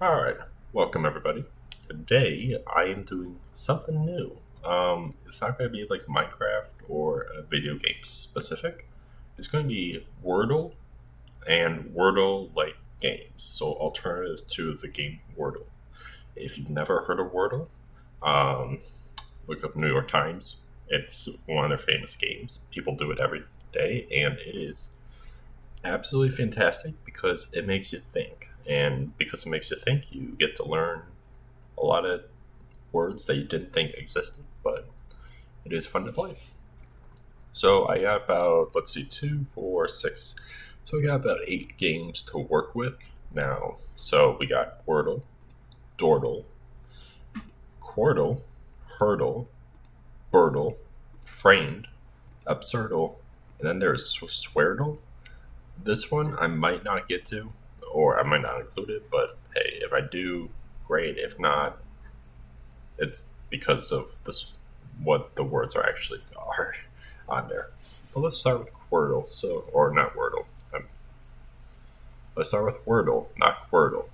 Alright, welcome everybody. Today I am doing something new. It's not going to be like Minecraft or a video game specific. It's going to be Wordle and Wordle like games, so alternatives to the game Wordle. If you've never heard of Wordle, um, look up New York Times. It's one of their famous games. People do it every day, and it is absolutely fantastic because it makes you think. And because it makes you think, you get to learn a lot of words that you didn't think existed, but it is fun to play. So I got about, let's see, two, four, six. So I got about 8 games to work with now. So we got Wordle, Dordle, Quordle, Hurdle, Birdle, Framed, Absurdle, and then there's Sweardle. This one I might not get to, or I might not include it, but hey, if I do, great. If not, it's because of this what the words are on there. But let's start with Quirtle, or not Wordle. Let's start with Wordle, not Quirtle.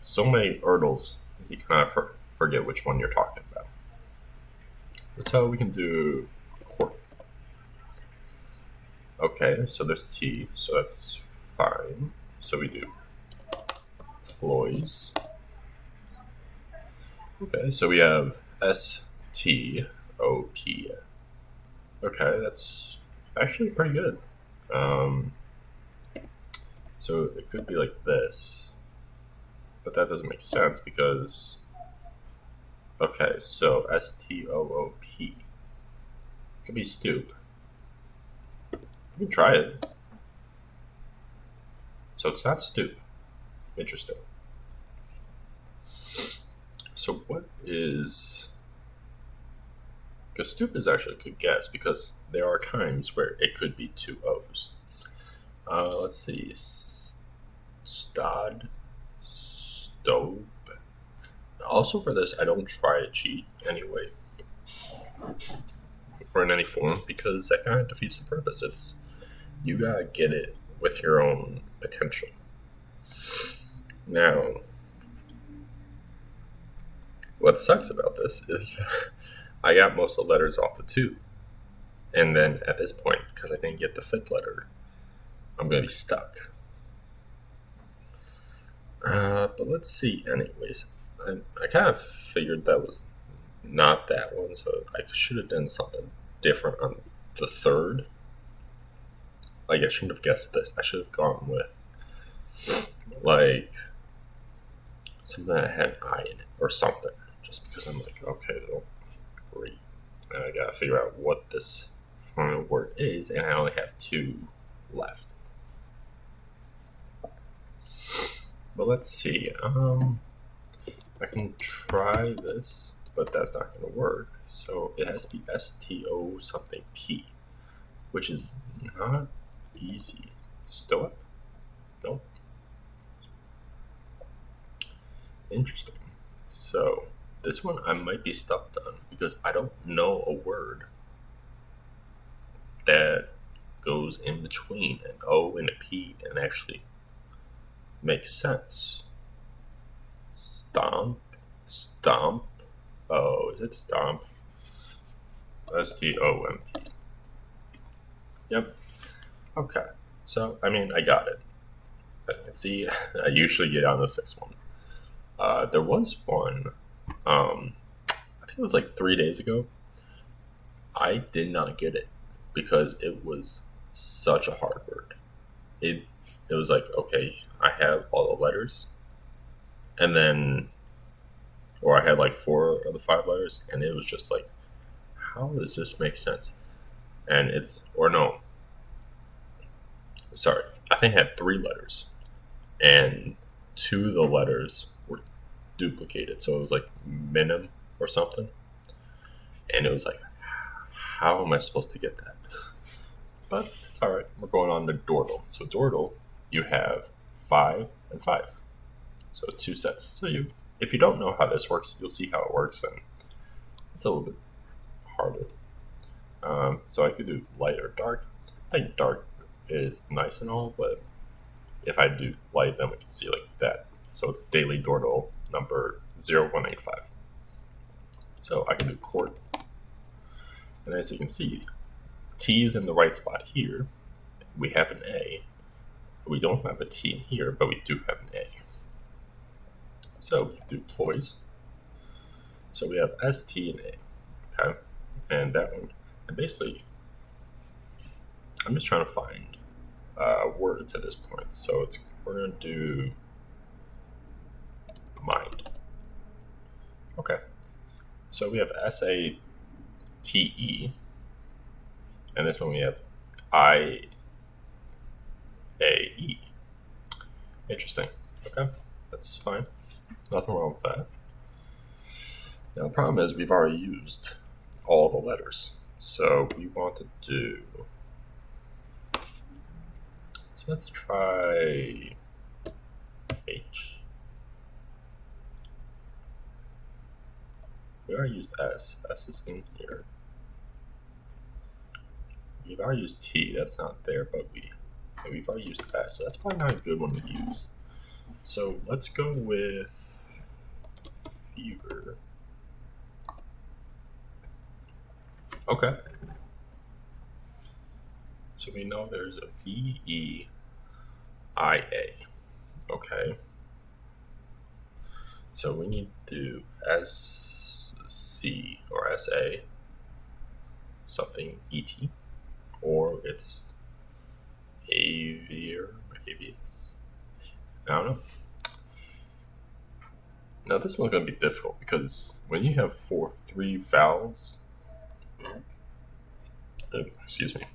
So many Erdles, you kind of forget which one you're talking about. So we can do Quirtle. Okay, so there's T, so that's fine. So we do ploys. Okay, so we have STOP. Okay, that's actually pretty good. So it could be like this, but that doesn't make sense because. Okay, so STOOP could be stoop. You can try it. So it's not stoop. Interesting. So what is... Because stoop is actually a good guess because there are times where it could be two O's. Let's see. Stod. Stope. Also for this, I don't try to cheat anyway. Or in any form because that kind of defeats the purpose. You gotta get it with your own potential. Now, what sucks about this is I got most of the letters off the 2. And then at this point, because I didn't get the 5th letter, I'm going to be stuck. But let's see anyways. I kind of figured that was not that one, so I should have done something different on the 3rd. Like, I shouldn't have guessed this. I should have gone with, like, something that had an I in it or something. Just because I'm like, okay, well, great. And I gotta figure out what this final word is, and I only have 2 left. But let's see. I can try this, but that's not going to work. So it has to be STO something P, which is not easy. Stoic? Nope. Interesting. So this one I might be stuck on because I don't know a word that goes in between an O and a P and actually makes sense. Stomp. Stomp. Oh, is it stomp? STOMP. Yep. Okay. So, I mean, I got it. I can see I usually get on the 6th one. There was one, I think it was like 3 days ago. I did not get it because it was such a hard word. It was like, okay, I have all the letters, and then, or I had like 4 of the 5 letters, and it was just like, how does this make sense? And sorry, I think I had 3 letters, and 2 of the letters were duplicated, so it was like minim or something, and it was like, how am I supposed to get that? But it's all right. We're going on to Dordle. So Dordle, you have 5 and 5, so 2 sets. So if you don't know how this works, you'll see how it works, and it's a little bit harder. So I could do light or dark. I think dark is nice and all, but if I do light, then we can see like that. So it's daily Wordle number 0185. So I can do court. And as you can see, T is in the right spot here. We have an A. We don't have a T in here, but we do have an A. So we can do ploys. So we have S, T, and A. Okay? And that one. And basically, I'm just trying to find words at this point. So we're going to do mind. Okay. So we have S-A-T-E. And this one we have I-A-E. Interesting. Okay. That's fine. Nothing wrong with that. Now the problem is we've already used all the letters. So we want to do... So let's try H. We already used S. S is in here. We've already used T. That's not there, but we've already used S. So that's probably not a good one to use. So let's go with fever. Okay. So we know there's a V-E-I-A. Okay. So we need to do S-C or S-A something E-T. Or it's aviar. Maybe it's... I don't know. Now this one's going to be difficult because when you have three vowels... excuse me.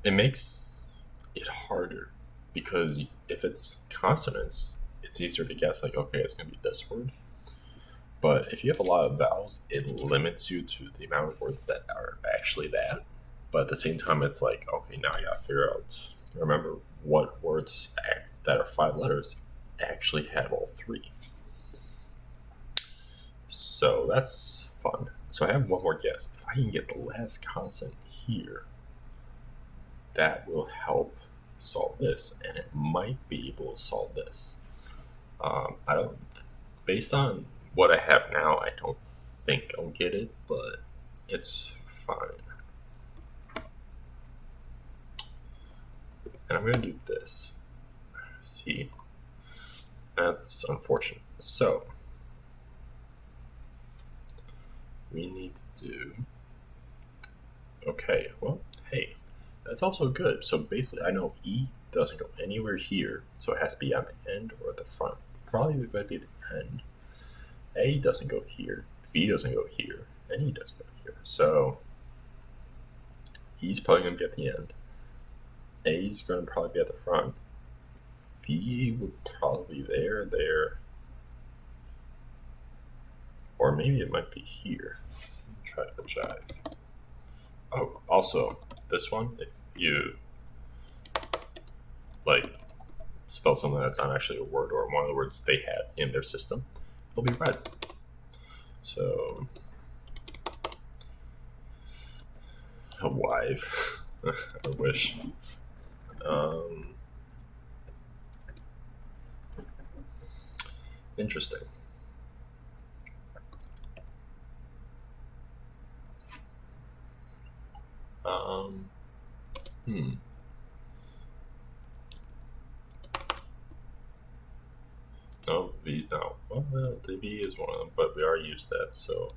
It makes it harder because if it's consonants, it's easier to guess, like, okay, it's going to be this word. But if you have a lot of vowels, it limits you to the amount of words that are actually that. But at the same time, it's like, okay, now I got to figure out, remember what words that are 5 letters actually have all 3. So that's fun. So I have one more guess. If I can get the last consonant here, that will help solve this, and it might be able to solve this. I don't, based on what I have now, I don't think I'll get it, but it's fine. And I'm going to do this. See, that's unfortunate. So we need to do, okay, well, hey, that's also good. So basically, I know E doesn't go anywhere here, so it has to be on the end or at the front. Probably going to be at the end. A doesn't go here, V doesn't go here, and E doesn't go here. So E's probably going to be at the end. A's going to probably be at the front. V would probably be there, or maybe it might be here. Try to jive. Oh, also, this one, if you like spell something that's not actually a word or one of the words they had in their system, it'll be red. So, a wife. I wish. Interesting. No, V's not. Well, the V is one of them, but we already used that, so.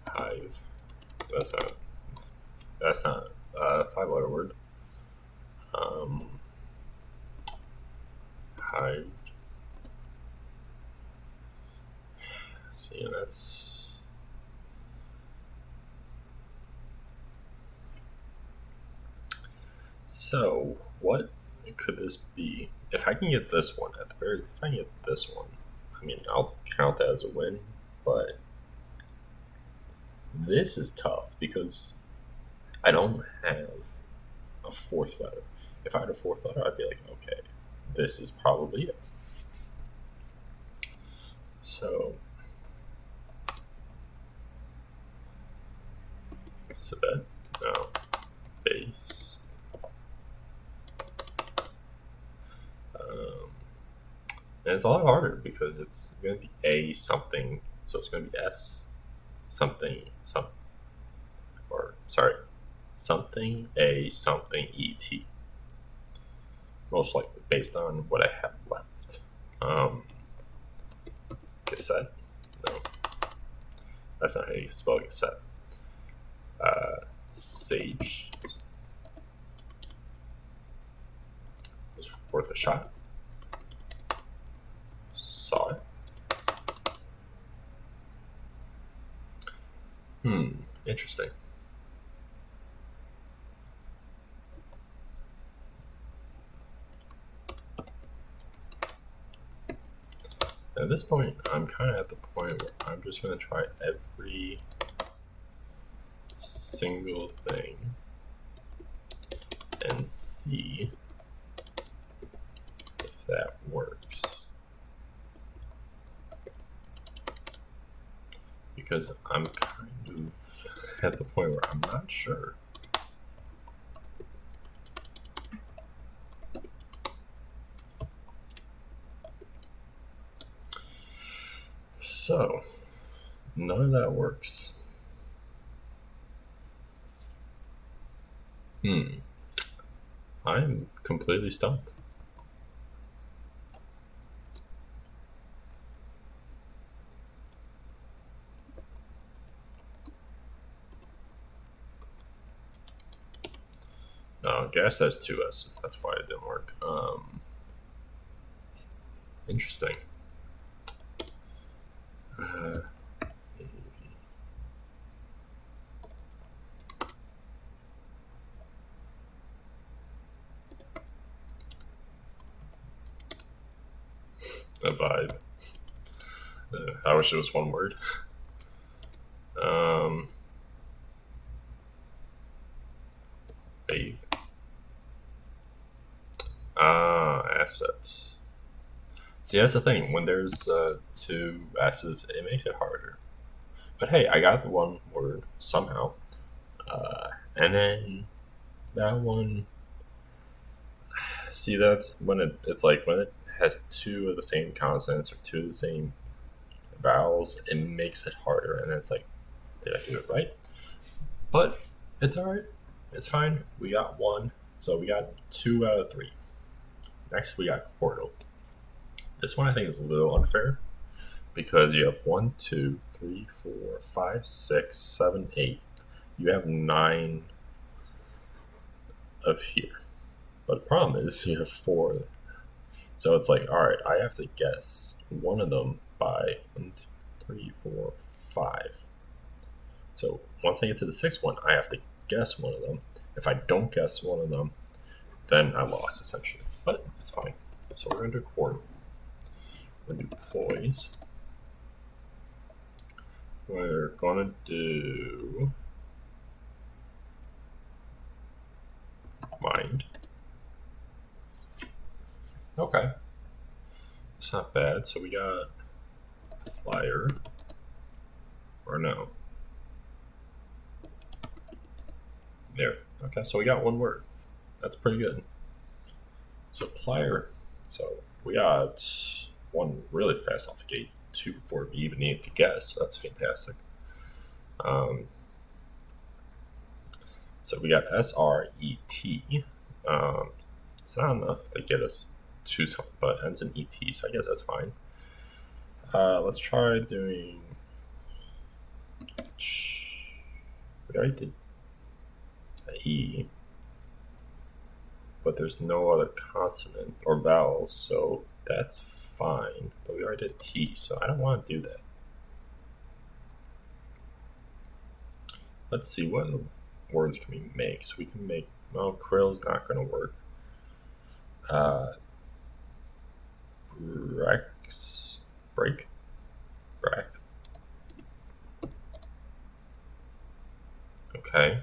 Hive. That's not a 5-letter word. Hive. See, that's. So, what could this be? If I can get this one at the very, if I can get this one, I mean, I'll count that as a win, but this is tough because I don't have a 4th letter. If I had a 4th letter, I'd be like, okay, this is probably it. So that Now, base. And it's a lot harder because it's going to be A something, so it's going to be S something, something A something ET. Most likely, based on what I have left. Cassette? No. That's not how you spell cassette. Sage. Was worth a shot. Saw it. Interesting. At this point, I'm kind of at the point where I'm just going to try every single thing and see if that works. Because I'm kind of at the point where I'm not sure. So, none of that works. I'm completely stumped. No, I guess that's 2 S's. That's why it didn't work. Interesting. A vibe. I wish it was one word. Wave. Assets. See, that's the thing. When there's 2 S's, it makes it harder. But hey, I got the one word somehow. And then that one. See, that's when it's like when it has 2 of the same consonants or 2 of the same vowels, it makes it harder. And it's like, did I do it right? But it's alright. It's fine. We got 1. So we got 2 out of 3. Next, we got Wordle. This one I think is a little unfair because you have 1, 2, 3, 4, 5, 6, 7, 8. You have 9 of here. But the problem is you have 4. So it's like, all right, I have to guess one of them by 1, 2, 3, 4, 5. So once I get to the 6th one, I have to guess one of them. If I don't guess one of them, then I lost essentially. But it's fine. So we're going to do Wordle. We're going to do ploys. We're going to do mind. Okay. It's not bad. So we got plier. Or no. There. Okay, so we got one word. That's pretty good. So plier. So we got 1 really fast off the gate, 2 before we even need to guess. So that's fantastic. So we got SRET. It's not enough to get us to something, but it ends in ET, so I guess that's fine. Let's try doing. We already did E, but there's no other consonant or vowel, so that's fine. But we already did T, so I don't want to do that. Let's see what words can we make. So we can make. Well, krill's not going to work. Break. Okay.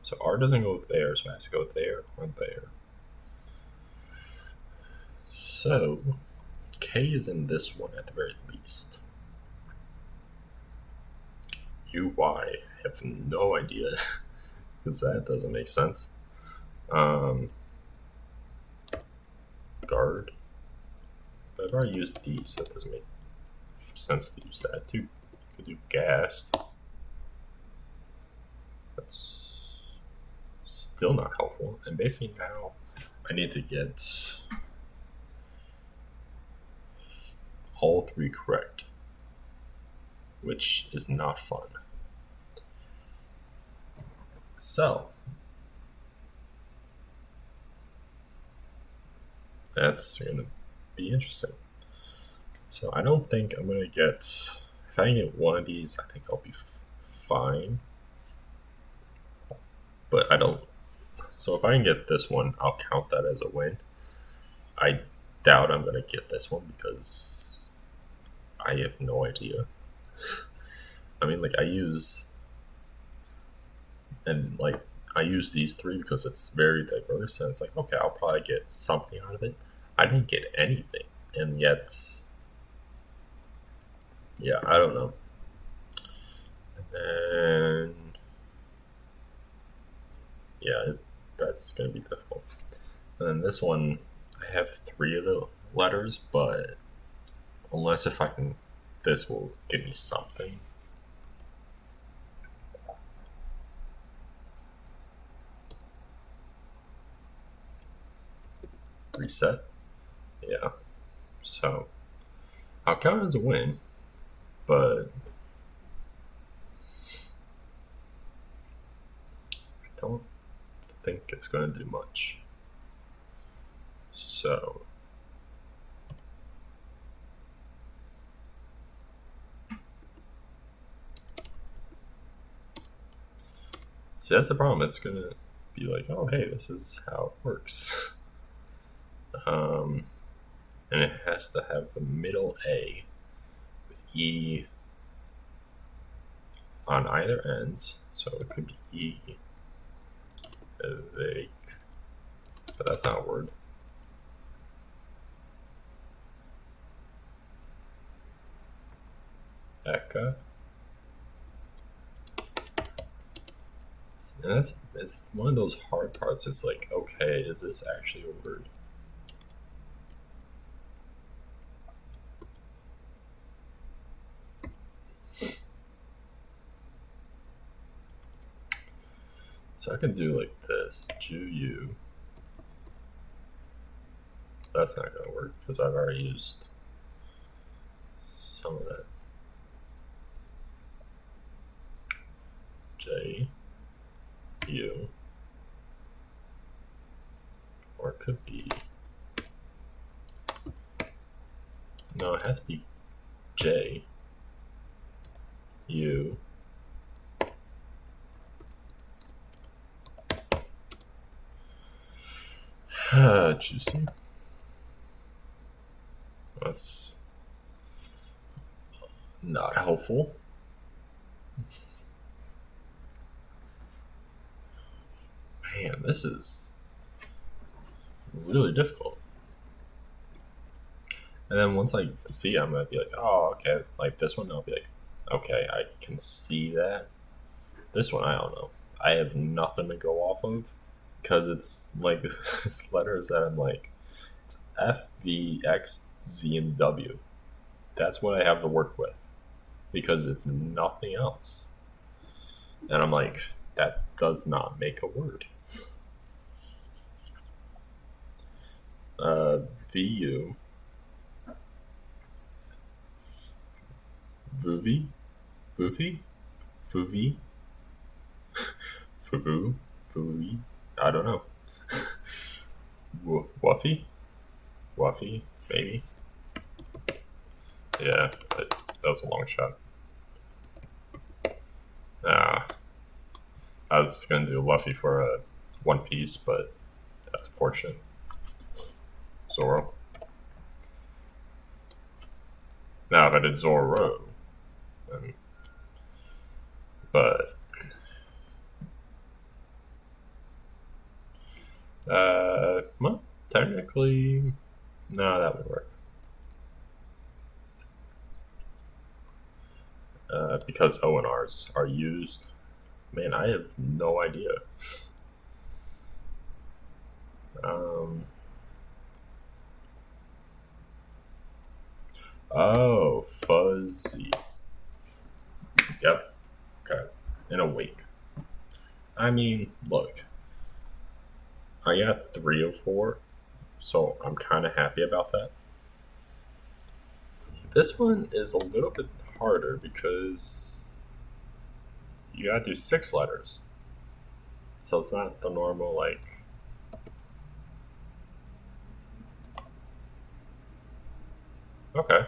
So R doesn't go there, so it has to go there or there. So K is in this one at the very least. UY have no idea because that doesn't make sense. Guard. But I've already used D, so it doesn't make sense to use that too. Could do gassed. That's still not helpful. And basically now I need to get all three correct, which is not fun. So that's gonna be interesting. So I don't think I'm gonna get. If I can get one of these, I think I'll be fine. But I don't. So if I can get this one, I'll count that as a win. I doubt I'm gonna get this one because I have no idea. I mean, like I use these three because it's very diverse, and it's like, okay, I'll probably get something out of it. I didn't get anything, and yet, yeah, I don't know. And yeah, that's gonna be difficult. And then this one, I have three of the letters, but unless if I can, this will give me something. Reset. Yeah. So I'll count it as a win, but I don't think it's going to do much. So see, that's the problem. It's going to be like, oh, hey, this is how it works. And it has to have a middle A with E on either ends. So it could be E, but that's not a word. Eka. And it's one of those hard parts. It's like, okay, is this actually a word? So I can do like this, Ju. That's not going to work because I've already used some of that. J, U, or it could be, no, it has to be J, U, juicy. That's not helpful. Man, this is really difficult. And then once I see it, I'm going to be like, oh, okay. Like this one, I'll be like, okay, I can see that. This one, I don't know. I have nothing to go off of because it's like, it's letters that I'm like, it's F, V, X, Z, and W. That's what I have to work with because it's nothing else. And I'm like, that does not make a word. VU, Vuvi, Fuvi, Fuvi, Fuvu, Fuvi, I don't know. Wuffy, maybe. Yeah, but that was a long shot. I was gonna do Luffy for a One Piece, but that's unfortunate. Zoro. Now, if I did Zoro, but well, technically, no, that would work. Because O and R's are used, Man, I have no idea. Um, oh, fuzzy. Yep. Okay. And awake. I mean, look, I got 3 of 4, so I'm kind of happy about that. This one is a little bit harder because you gotta do 6 letters. So it's not the normal, like. Okay.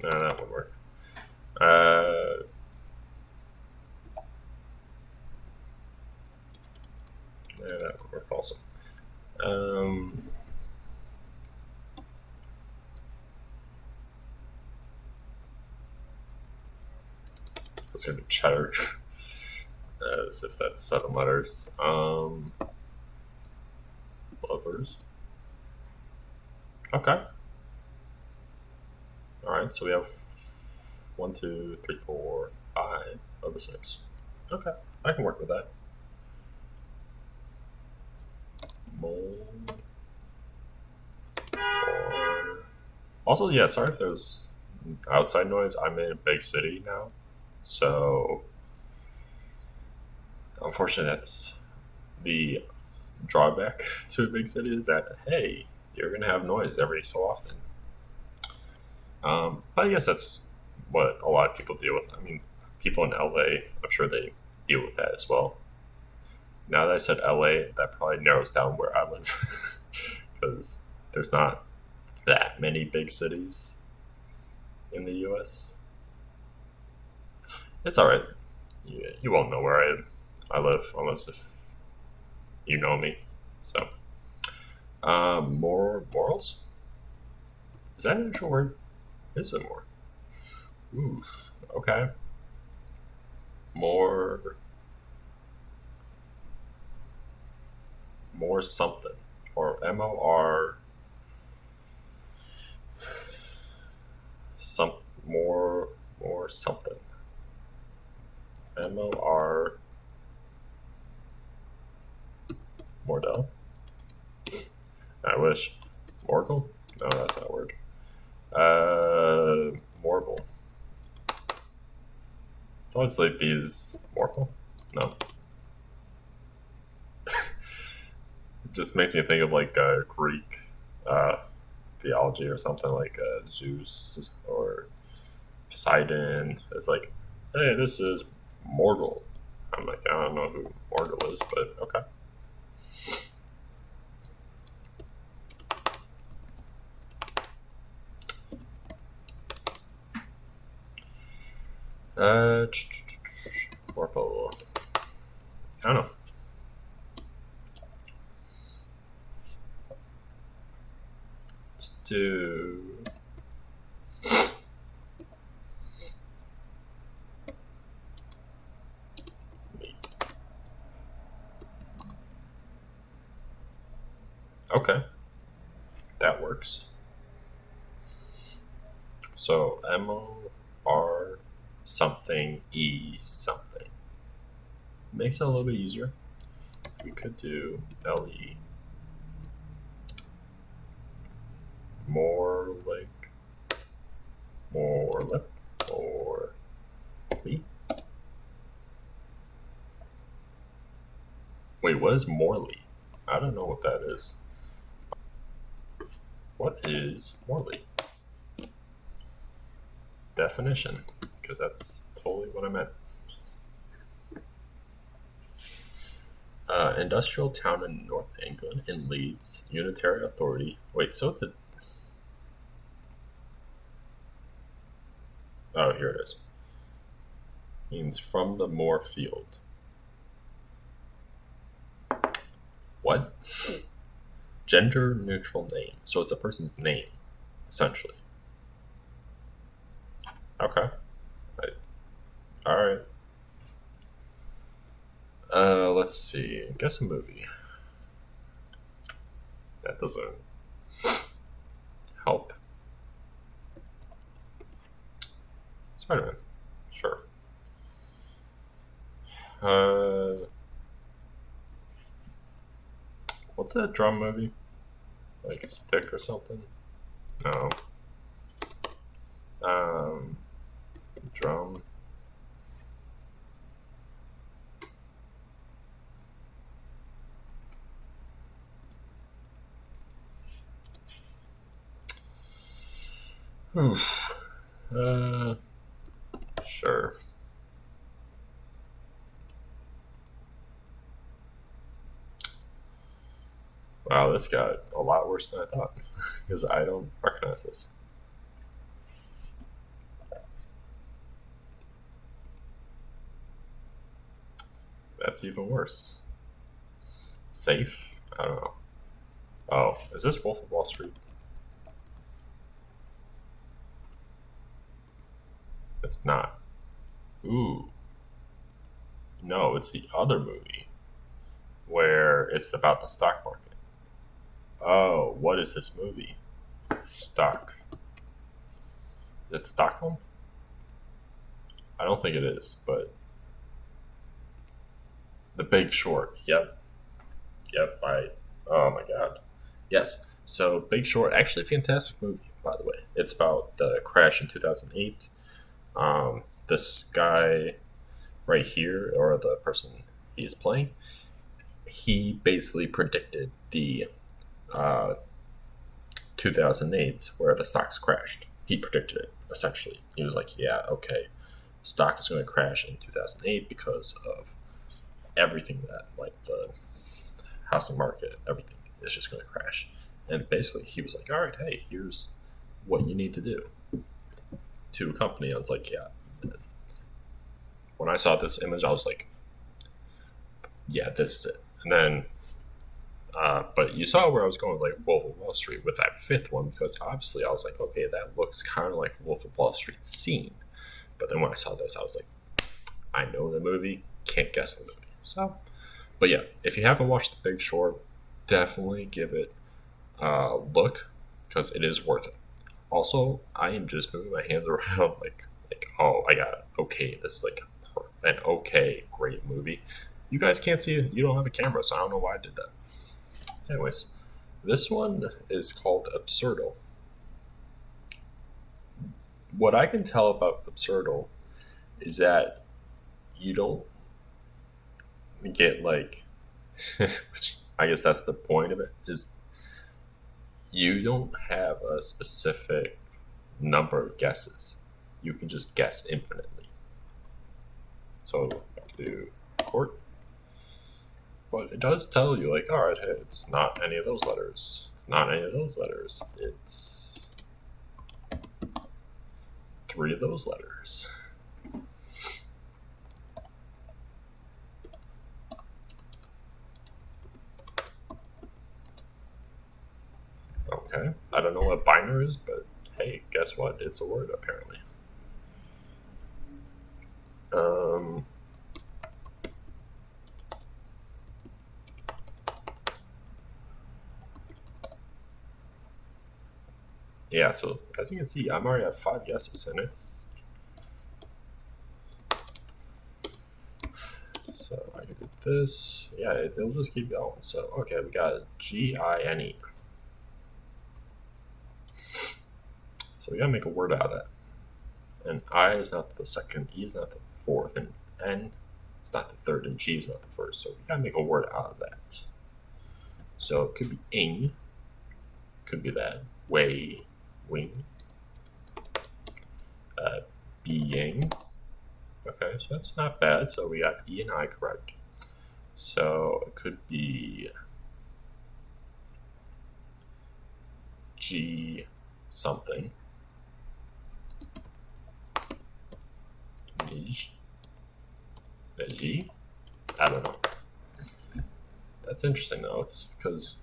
Nah, that won't work. Yeah, that would work also. Um, let's go to cheddar, as if that's 7 letters. Lovers. Okay. All right. So we have 1, 2, 3, 4, 5 of the 6. Okay, I can work with that. Mole. Or... Also, yeah. Sorry if there's outside noise. I'm in a big city now, so unfortunately, that's the drawback to a big city is that hey, you're gonna have noise every so often. But I guess that's what a lot of people deal with. I mean, people in LA, I'm sure they deal with that as well. Now that I said LA, that probably narrows down where I live because there's not that many big cities in the U.S. It's all right. You won't know where I live unless if you know me. So, more morals. Is that an actual word? Is it more? Ooh, okay. More, more something, or MOR some more something. MOR Mordell. I wish. Morgul? No, that's not a word. Morble. It's always like these Morgul. No. It just makes me think of like Greek uh, theology or something like Zeus or Poseidon. It's like, hey, this is mortal. I'm like, I don't know who mortal is, but okay. Uh, Purple. I don't know. Let's do. Okay, that works. So MOR something E something makes it a little bit easier. We could do LE more like more lip or me. Wait, what is Morley? I don't know what that is. What is Morley? Definition, because that's totally what I meant. Industrial town in North England in Leeds, unitary authority. Wait, so it's a. Oh, here it is. Means from the moor field. What? Gender neutral name. So it's a person's name, essentially. Okay. Alright. Let's see. Guess a movie. That doesn't help. Spider-Man. Sure. What's that drum movie? Like Stick or something? No. Drum. Oof. Sure. Wow, this got a lot worse than I thought because I don't recognize this. That's even worse. Safe? I don't know. Oh, is this Wolf of Wall Street? It's not. Ooh. No, it's the other movie where it's about the stock market. Oh, what is this movie? Stock. Is it Stockholm? I don't think it is, but The Big Short. Yep. Oh my god. Yes. So Big Short, actually a fantastic movie, by the way. It's about the crash in 2008. This guy right here, or the person he is playing, he basically predicted the 2008 where the stocks crashed. He predicted it, essentially. He was like, yeah, okay, stock is going to crash in 2008 because of everything that, like the housing market, everything is just going to crash. And basically, he was like, all right, hey, here's what you need to do to a company. I was like, yeah. When I saw this image, I was like, yeah, this is it. And then, but you saw where I was going, like Wolf of Wall Street with that fifth one, because obviously I was like, okay, that looks kind of like Wolf of Wall Street scene. But then when I saw this, I was like, I know the movie, can't guess the movie. So, but yeah, if you haven't watched The Big Short, definitely give it a look because it is worth it. Also, I am just moving my hands around like oh, I got it. Okay, this is like an okay, great movie. You guys can't see it. You don't have a camera, so I don't know why I did that. Anyways, this one is called Absurdal. What I can tell about Absurdal is that you don't get like, which I guess that's the point of it, is you don't have a specific number of guesses. You can just guess infinitely. So I can do court. But it does tell you, like, all right, hey, it's not any of those letters. It's not any of those letters. It's 3 of those letters. Okay. I don't know what binary is, but hey, guess what? It's a word, apparently. Yeah, so as you can see, I'm already at 5 guesses, and it's... So I can do this. Yeah, it'll just keep going. So, okay, we got Gine. So we gotta make a word out of that. And I is not the second, E is not the fourth, and N is not the third, and G is not the first. So we gotta make a word out of that. So it could be ing, could be that. Way, wing, being. Okay, so that's not bad. So we got E and I correct. So it could be G something. G? I don't know. That's interesting though. It's because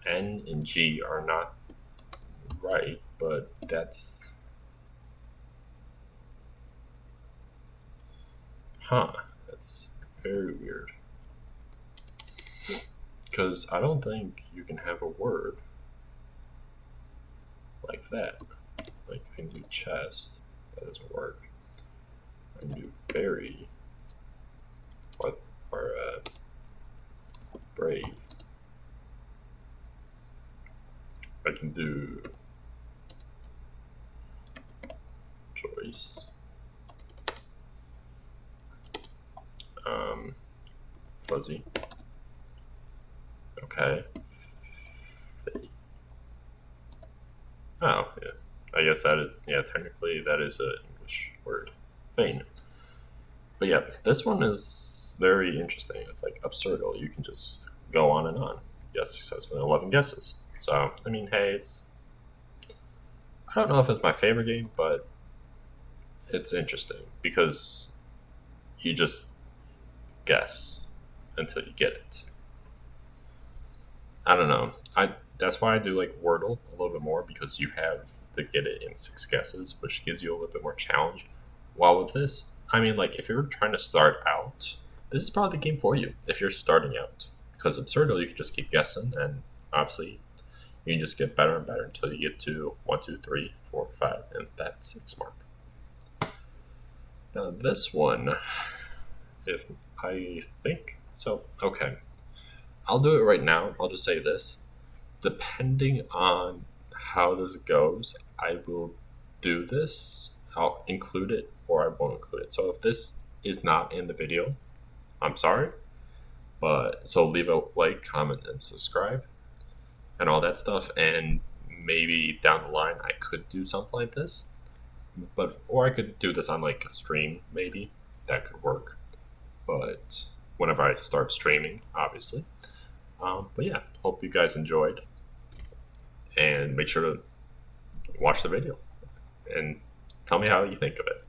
N and G are not right, but that's... Huh. That's very weird. Because I don't think you can have a word like that. Like I can do chest, that doesn't work. I can do very, or brave. I can do choice. Fuzzy. Okay. Oh, yeah. I guess that is, yeah, technically that is an English word. Feign. But yeah, this one is very interesting. It's like absurdal. You can just go on and on. Guess successfully 11 guesses. So, I mean, hey, I don't know if it's my favorite game, but it's interesting because you just guess until you get it. I don't know. That's why I do like Wordle a little bit more because you have to get it in 6 guesses, which gives you a little bit more challenge. While with this, I mean, like if you're trying to start out, this is probably the game for you if you're starting out. Because Absurdly, you can just keep guessing, and obviously, you can just get better and better until you get to 1, 2, 3, 4, 5, and that 6 mark. Now, this one, if I think so, okay. I'll do it right now. I'll just say this. Depending on how this goes, I will do this. I'll include it or I won't include it. So if this is not in the video, I'm sorry. But so leave a like, comment, and subscribe and all that stuff. And maybe down the line I could do something like this. Or I could do this on like a stream, maybe. That could work. But whenever I start streaming, obviously. But yeah, hope you guys enjoyed. And make sure to watch the video and tell me how you think of it.